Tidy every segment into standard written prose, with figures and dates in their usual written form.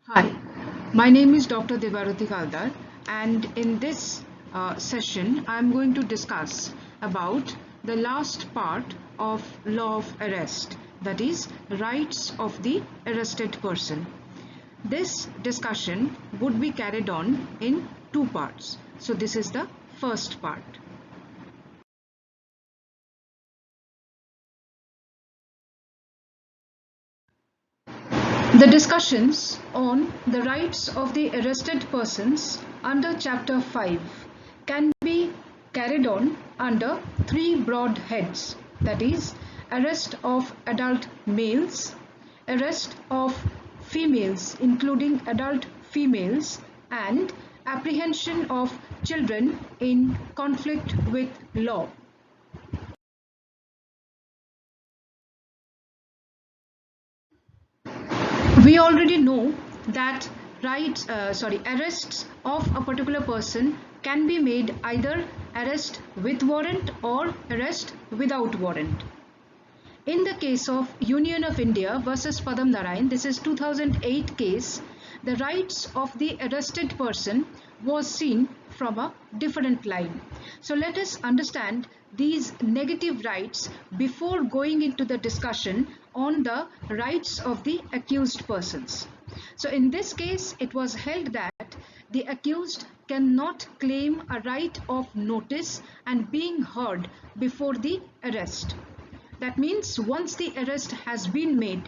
Hi, my name is Dr. Devaruti Kaldar, and in this session I'm going to discuss about the last part of law of arrest, that is rights of the arrested person. This discussion would be carried on in two parts. So this is the first part. The discussions on the rights of the arrested persons under Chapter 5 can be carried on under three broad heads, that is, arrest of adult males, arrest of females including adult females, and apprehension of children in conflict with law. We already know that arrests of a particular person can be made either arrest with warrant or arrest without warrant. In the case of Union of India versus Padam Narayan, this is 2008 case, the rights of the arrested person was seen from a different line. So let us understand these negative rights before going into the discussion on the rights of the accused persons. So in this case, it was held that the accused cannot claim a right of notice and being heard before the arrest. That means once the arrest has been made,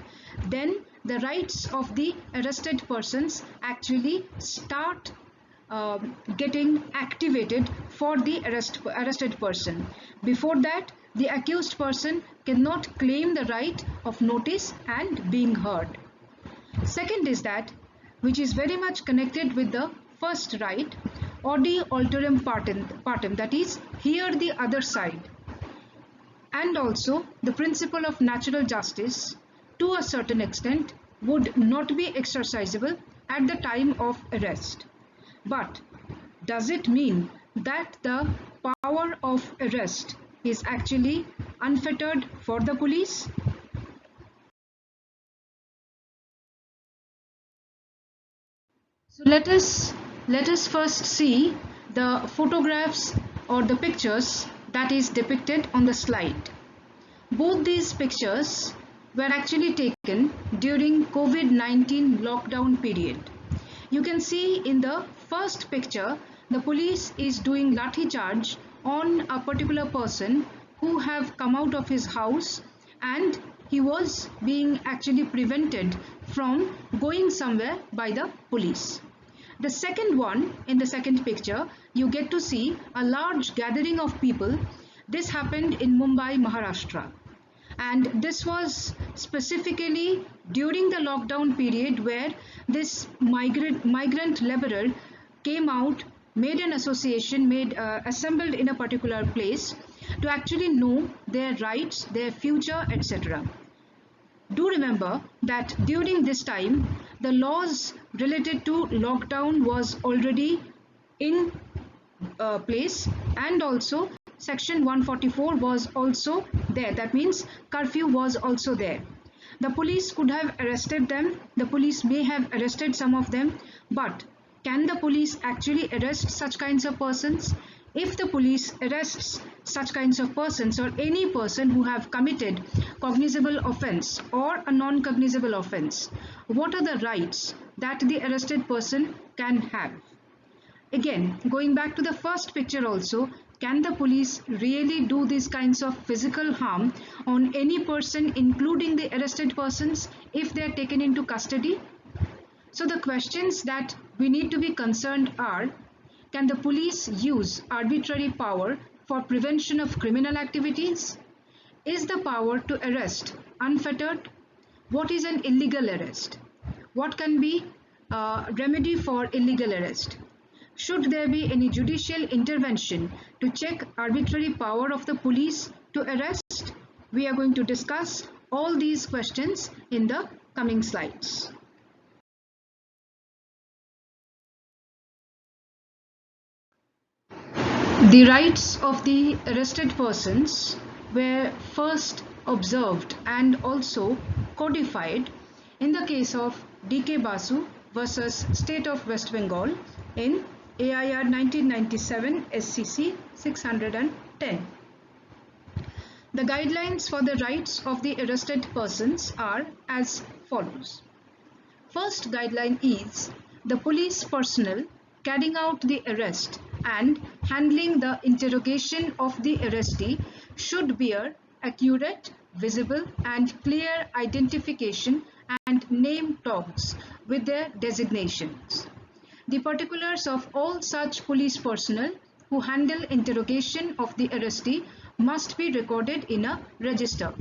then the rights of the arrested persons actually start getting activated for the arrested person. Before that, the accused person cannot claim the right of notice and being heard. Second is that, which is very much connected with the first right, audi alterum partem, that is, hear the other side. And also the principle of natural justice to a certain extent would not be exercisable at the time of arrest. But does it mean that the power of arrest is actually unfettered for the police? So let us first see the photographs or the pictures that is depicted on the slide. Both these pictures were actually taken during COVID-19 lockdown period. You can see in the first picture, the police is doing lathi charge on a particular person who have come out of his house, and he was being actually prevented from going somewhere by the police. The second one, in the second picture, you get to see a large gathering of people. This happened in Mumbai, Maharashtra. And this was specifically during the lockdown period where this migrant laborer came out, made an association, assembled in a particular place to actually know their rights, their future, etc. Do remember that during this time, the laws related to lockdown was already in place, and also section 144 was also there. That means curfew was also there. The police could have arrested them, the police may have arrested some of them, but can the police actually arrest such kinds of persons? If the police arrests such kinds of persons or any person who have committed cognizable offense or a non-cognizable offense, what are the rights that the arrested person can have? Again, going back to the first picture also, can the police really do these kinds of physical harm on any person, including the arrested persons, if they are taken into custody? So the questions that we need to be concerned are, can the police use arbitrary power for prevention of criminal activities? Is the power to arrest unfettered? What is an illegal arrest? What can be remedy for illegal arrest? Should there be any judicial intervention to check arbitrary power of the police to arrest? We are going to discuss all these questions in the coming slides. The rights of the arrested persons were first observed and also codified in the case of D.K. Basu versus State of West Bengal in AIR 1997 SCC 610. The guidelines for the rights of the arrested persons are as follows. First guideline is the police personnel carrying out the arrest and handling the interrogation of the arrestee should bear accurate, visible and clear identification and name tags with their designations. The particulars of all such police personnel who handle interrogation of the arrestee must be recorded in a register,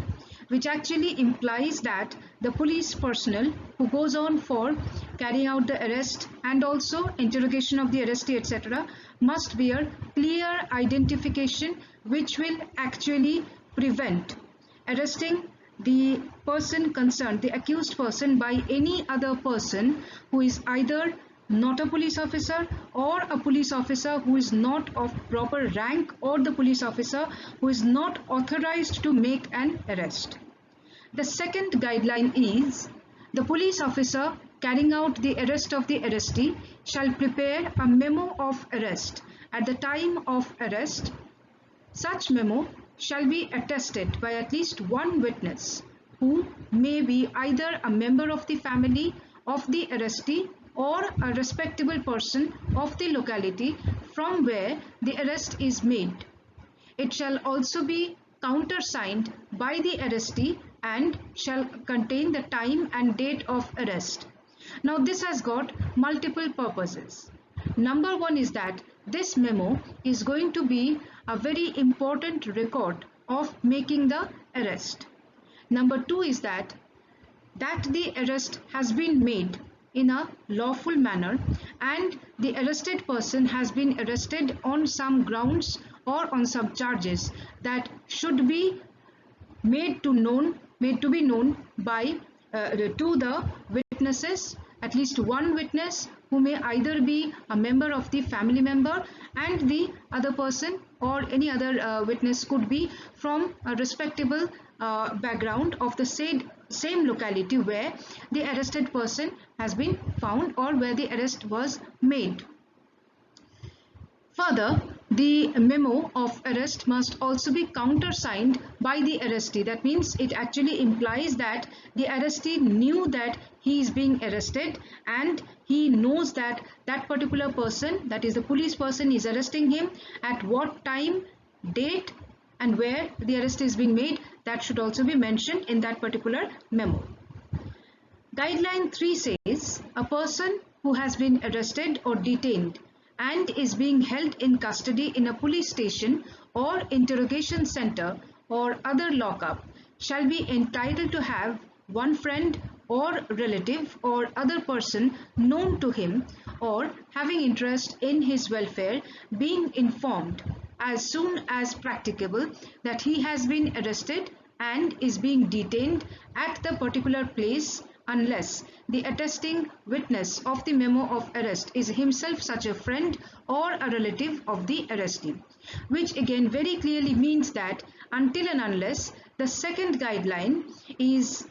which actually implies that the police personnel who goes on for carrying out the arrest and also interrogation of the arrestee, etc., must bear clear identification, which will actually prevent arresting the person concerned, the accused person, by any other person who is either not a police officer or a police officer who is not of proper rank, or the police officer who is not authorized to make an arrest. The second guideline is the police officer carrying out the arrest of the arrestee shall prepare a memo of arrest at the time of arrest. Such memo shall be attested by at least one witness who may be either a member of the family of the arrestee or a respectable person of the locality from where the arrest is made. It shall also be countersigned by the arrestee and shall contain the time and date of arrest. Now this has got multiple purposes. Number one is that this memo is going to be a very important record of making the arrest. Number two is that the arrest has been made in a lawful manner and the arrested person has been arrested on some grounds or on some charges that should be made to be known by to the witnesses, at least one witness who may either be a member of the family member and the other person, or any other witness could be from a respectable background of the same locality where the arrested person has been found or where the arrest was made. Further, the memo of arrest must also be countersigned by the arrestee. That means it actually implies that the arrestee knew that he is being arrested and he knows that that particular person, that is the police person, is arresting him, at what time, date and where the arrest is being made. That should also be mentioned in that particular memo. Guideline 3 says a person who has been arrested or detained and is being held in custody in a police station or interrogation center or other lockup shall be entitled to have one friend or relative or other person known to him or having interest in his welfare being informed as soon as practicable that he has been arrested and is being detained at the particular place, unless the attesting witness of the memo of arrest is himself such a friend or a relative of the arrestee, which again very clearly means that until and unless the second guideline is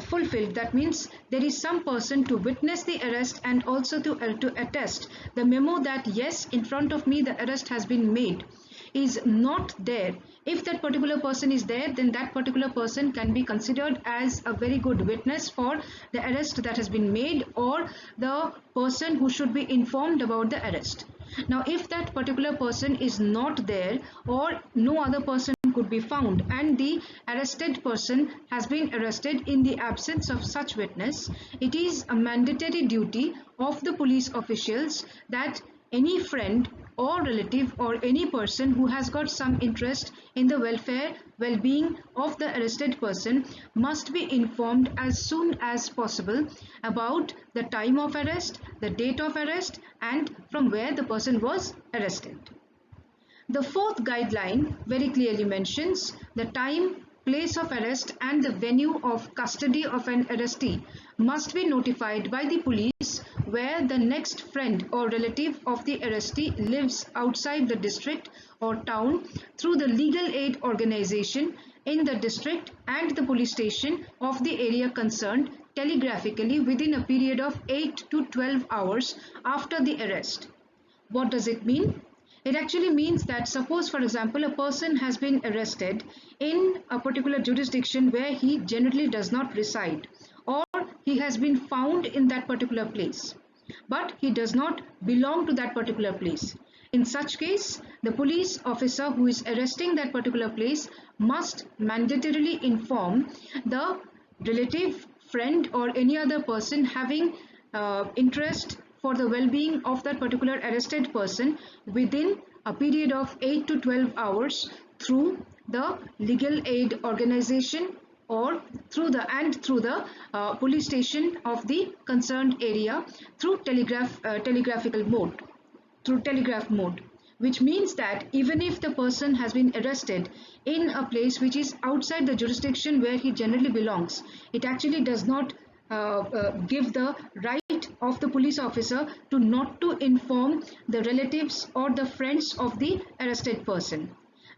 fulfilled, that means there is some person to witness the arrest and also to attest the memo that yes, in front of me the arrest has been made, is not there. If that particular person is there, then that particular person can be considered as a very good witness for the arrest that has been made, or the person who should be informed about the arrest. Now if that particular person is not there or no other person could be found and the arrested person has been arrested in the absence of such witness, it is a mandatory duty of the police officials that any friend or relative or any person who has got some interest in the welfare, well-being of the arrested person must be informed as soon as possible about the time of arrest, the date of arrest, and from where the person was arrested. The fourth guideline very clearly mentions the time, place of arrest and the venue of custody of an arrestee must be notified by the police where the next friend or relative of the arrestee lives outside the district or town through the legal aid organization in the district and the police station of the area concerned telegraphically within a period of 8 to 12 hours after the arrest. What does it mean? It actually means that suppose, for example, a person has been arrested in a particular jurisdiction where he generally does not reside, or he has been found in that particular place, but he does not belong to that particular place. In such case, the police officer who is arresting that particular place must mandatorily inform the relative, friend, or any other person having interest for the well-being of that particular arrested person within a period of 8 to 12 hours through the legal aid organization or through the police station of the concerned area through telegraph mode, which means that even if the person has been arrested in a place which is outside the jurisdiction where he generally belongs, it actually does not give the right of the police officer to not to inform the relatives or the friends of the arrested person.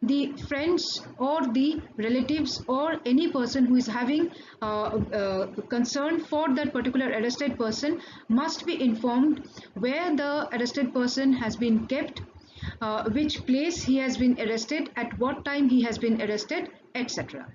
The friends or the relatives or any person who is having concern for that particular arrested person must be informed where the arrested person has been kept, which place he has been arrested, at what time he has been arrested, etc.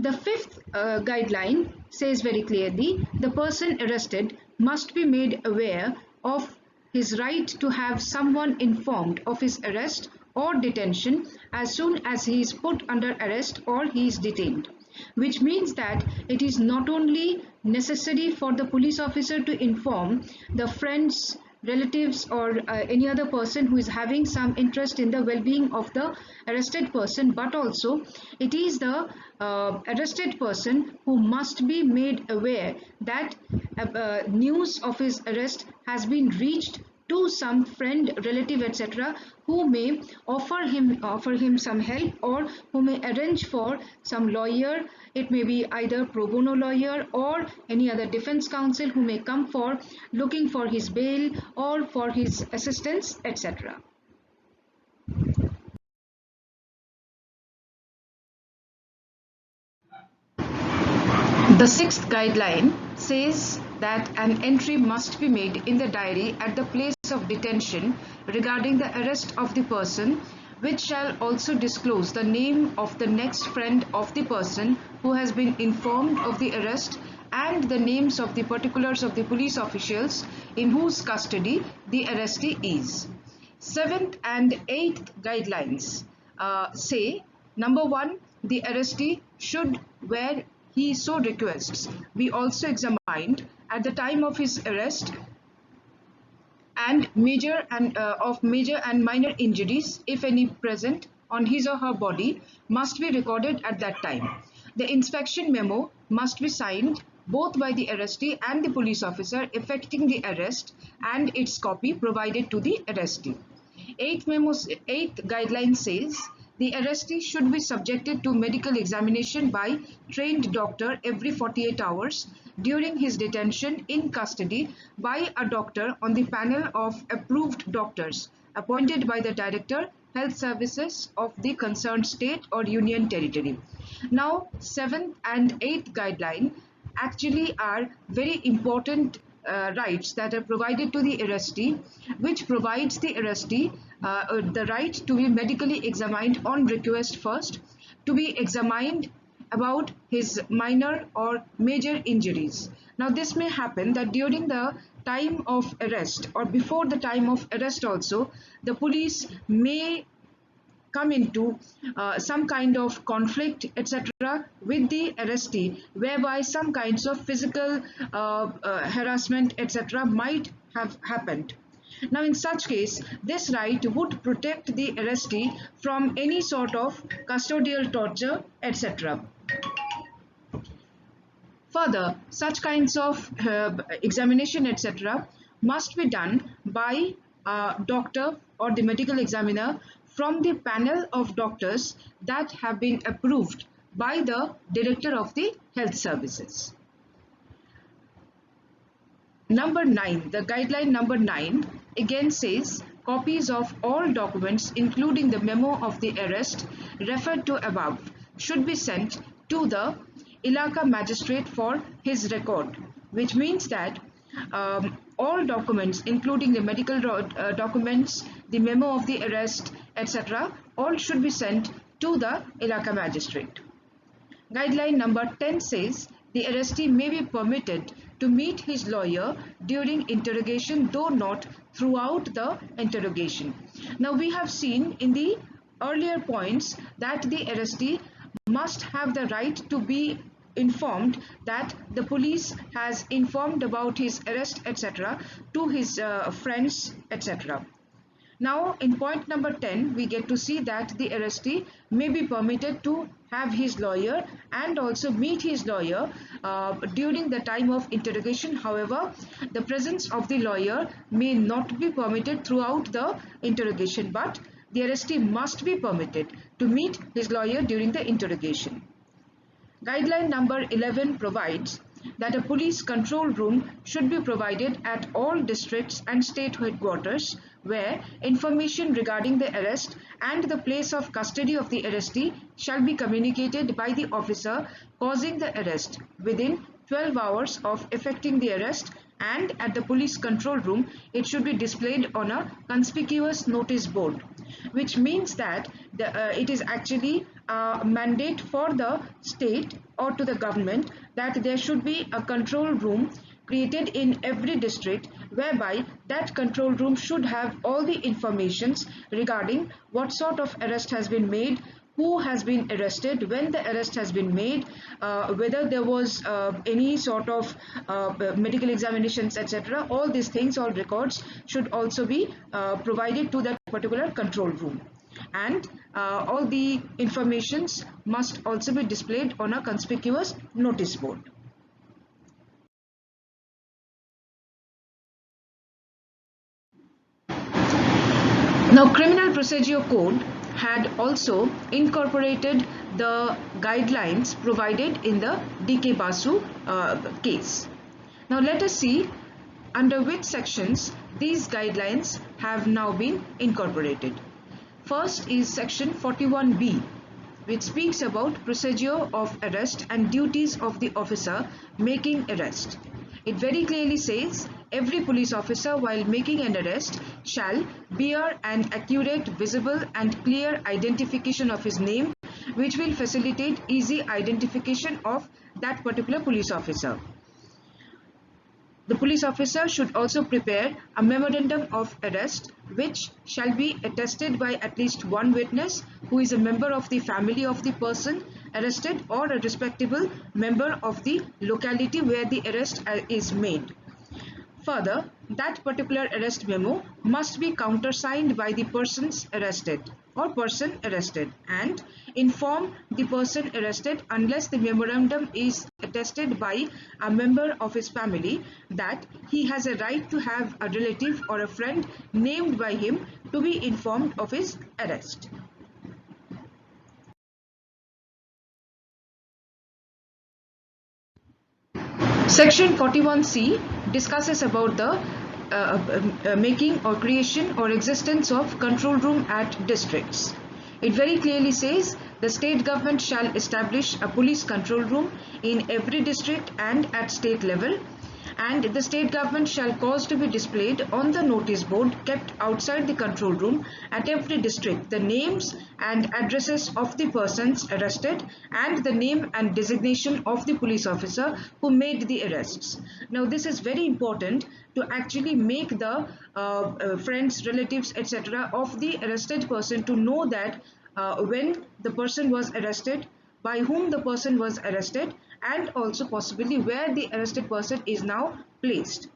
The fifth guideline says very clearly the person arrested must be made aware of his right to have someone informed of his arrest or detention as soon as he is put under arrest or he is detained, which means that it is not only necessary for the police officer to inform the friends, relatives, or any other person who is having some interest in the well-being of the arrested person, but also it is the arrested person who must be made aware that news of his arrest has been reached to some friend, relative, etc., who may offer him some help, or who may arrange for some lawyer. It may be either pro bono lawyer or any other defense counsel who may come for looking for his bail or for his assistance, etc. The sixth guideline says that an entry must be made in the diary at the place of detention regarding the arrest of the person, which shall also disclose the name of the next friend of the person who has been informed of the arrest and the names of the particulars of the police officials in whose custody the arrestee is. Seventh and eighth guidelines say, number one, the arrestee should, where he so requests, be also examined at the time of his arrest, and major and minor injuries, if any present on his or her body, must be recorded at that time. The inspection memo must be signed both by the arrestee and the police officer effecting the arrest, and its copy provided to the arrestee. Eighth guideline says the arrestee should be subjected to medical examination by trained doctor every 48 hours during his detention in custody by a doctor on the panel of approved doctors appointed by the Director, Health Services of the concerned state or union territory. Now, seventh and eighth guideline actually are very important rights that are provided to the arrestee, which provides the arrestee the right to be medically examined on request first, to be examined about his minor or major injuries. Now, this may happen that during the time of arrest or before the time of arrest also, the police may come into some kind of conflict, etc., with the arrestee, whereby some kinds of physical harassment, etc., might have happened. Now, in such case, this right would protect the arrestee from any sort of custodial torture, etc. Further, such kinds of examination, etc., must be done by a doctor or the medical examiner from the panel of doctors that have been approved by the Director of the Health Services. Number 9, the guideline number 9 again says copies of all documents, including the memo of the arrest referred to above, should be sent to the Ilaka magistrate for his record, which means that all documents, including the medical documents, the memo of the arrest, etc., all should be sent to the Ilaka magistrate. Guideline number 10 says the arrestee may be permitted to meet his lawyer during interrogation, though not throughout the interrogation. Now, we have seen in the earlier points that the arrestee must have the right to be informed that the police has informed about his arrest, etc., to his friends, etc. Now, in point number 10, we get to see that the arrestee may be permitted to have his lawyer and also meet his lawyer during the time of interrogation. However, the presence of the lawyer may not be permitted throughout the interrogation, but the arrestee must be permitted to meet his lawyer during the interrogation. Guideline number 11 provides that a police control room should be provided at all districts and state headquarters where information regarding the arrest and the place of custody of the arrestee shall be communicated by the officer causing the arrest within 12 hours of effecting the arrest, and at the police control room it should be displayed on a conspicuous notice board, which means that it is actually a mandate for the state or to the government that there should be a control room created in every district, whereby that control room should have all the informations regarding what sort of arrest has been made, who has been arrested, when the arrest has been made, whether there was any sort of medical examinations, etc. All these things, all records should also be provided to that particular control room. And all the informations must also be displayed on a conspicuous notice board. Now, Criminal Procedure Code had also incorporated the guidelines provided in the D.K. Basu case. Now, let us see under which sections these guidelines have now been incorporated. First is section 41B, which speaks about procedure of arrest and duties of the officer making arrest. It very clearly says every police officer while making an arrest shall bear an accurate, visible and clear identification of his name, which will facilitate easy identification of that particular police officer. The police officer should also prepare a memorandum of arrest which shall be attested by at least one witness who is a member of the family of the person arrested or a respectable member of the locality where the arrest is made. Further, that particular arrest memo must be countersigned by the persons arrested or person arrested and inform the person arrested, unless the memorandum is attested by a member of his family, that he has a right to have a relative or a friend named by him to be informed of his arrest. Section 41C discusses about the making or creation or existence of control room at districts. It very clearly says the state government shall establish a police control room in every district and at state level, and the state government shall cause to be displayed on the notice board kept outside the control room at every district the names and addresses of the persons arrested and the name and designation of the police officer who made the arrests. Now, this is very important to actually make the friends, relatives, etc. of the arrested person to know that when the person was arrested, by whom the person was arrested, and also possibly where the arrested person is now placed.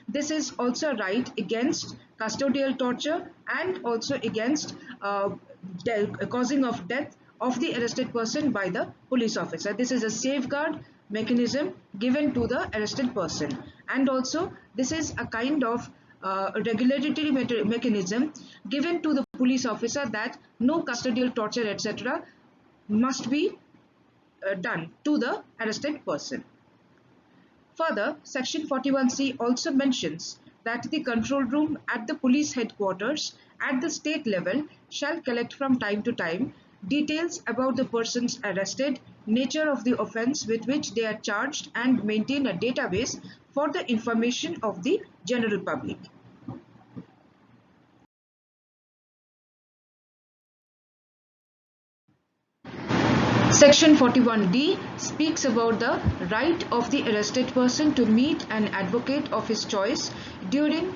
This is also right against custodial torture and also against causing of death of the arrested person by the police officer. This is a safeguard mechanism given to the arrested person, and also this is a kind of regulatory mechanism given to the police officer that no custodial torture, etc. must be done to the arrested person. Further, section 41C also mentions that the control room at the police headquarters at the state level shall collect from time to time details about the persons arrested, nature of the offence with which they are charged, and maintain a database for the information of the general public. Section 41D speaks about the right of the arrested person to meet an advocate of his choice during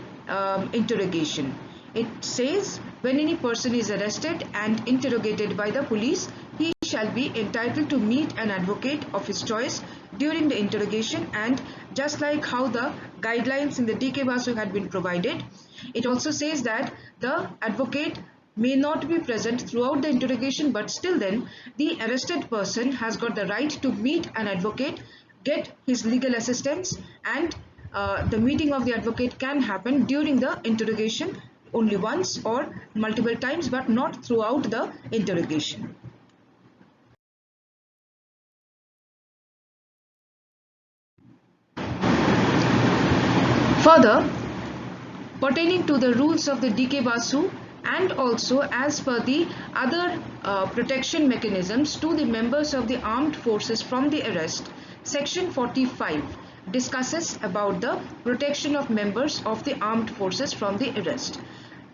interrogation. It says when any person is arrested and interrogated by the police, he shall be entitled to meet an advocate of his choice during the interrogation, and just like how the guidelines in the DK Basu had been provided, it also says that the advocate may not be present throughout the interrogation, but still then the arrested person has got the right to meet an advocate, get his legal assistance, and the meeting of the advocate can happen during the interrogation only once or multiple times, but not throughout the interrogation. Further, pertaining to the rules of the DK Basu, and also as per the other protection mechanisms to the members of the armed forces from the arrest, Section 45 discusses about the protection of members of the armed forces from the arrest.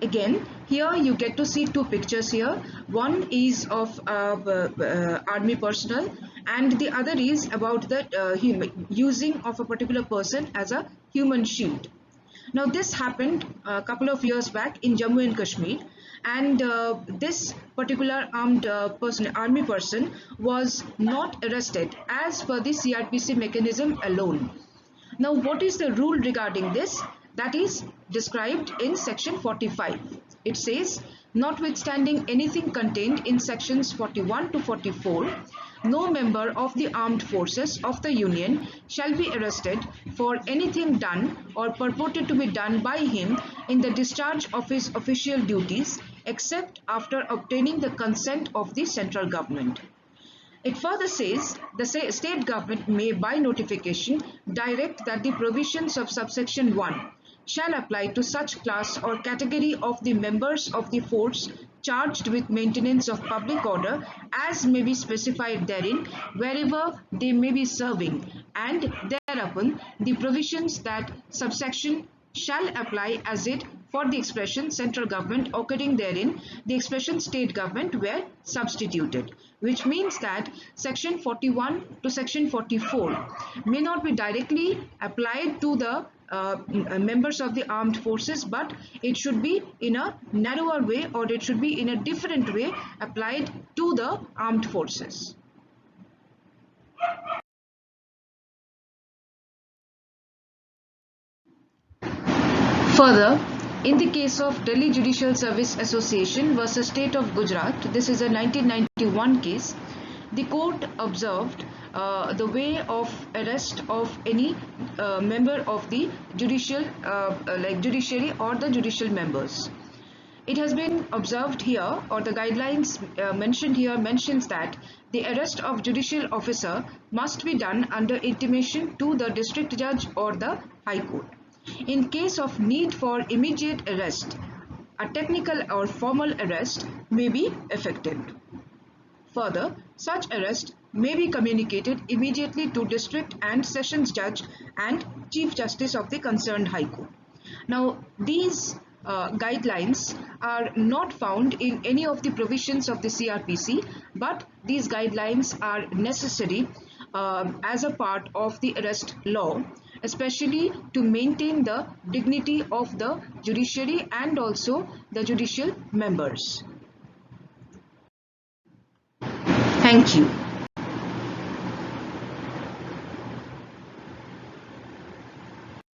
Again, here you get to see two pictures here. One is of army personnel, and the other is about the using of a particular person as a human shield. Now this happened a couple of years back in Jammu and Kashmir, and this particular army person was not arrested as per the CRPC mechanism alone. Now what is the rule regarding this? That is described in section 45. It says, notwithstanding anything contained in sections 41 to 44, no member of the armed forces of the Union shall be arrested for anything done or purported to be done by him in the discharge of his official duties, except after obtaining the consent of the central government. It further says the state government may by notification direct that the provisions of subsection 1 shall apply to such class or category of the members of the force charged with maintenance of public order as may be specified therein, wherever they may be serving, and thereupon the provisions that subsection shall apply as it for the expression central government occurring therein, the expression state government were substituted, which means that section 41 to section 44 may not be directly applied to the members of the armed forces, but it should be in a narrower way, or it should be in a different way applied to the armed forces. Further, in the case of Delhi Judicial Service Association versus State of Gujarat, this is a 1991 case, the court observed the way of arrest of any member of the judiciary or the judicial members. It has been observed here, or the guidelines mentioned here mentions that the arrest of judicial officer must be done under intimation to the district judge or the High Court. In case of need for immediate arrest, a technical or formal arrest may be effected. Further, such arrest may be communicated immediately to district and sessions judge and chief justice of the concerned High Court. Now, these guidelines are not found in any of the provisions of the CRPC, but these guidelines are necessary as a part of the arrest law, especially to maintain the dignity of the judiciary and also the judicial members. Thank you.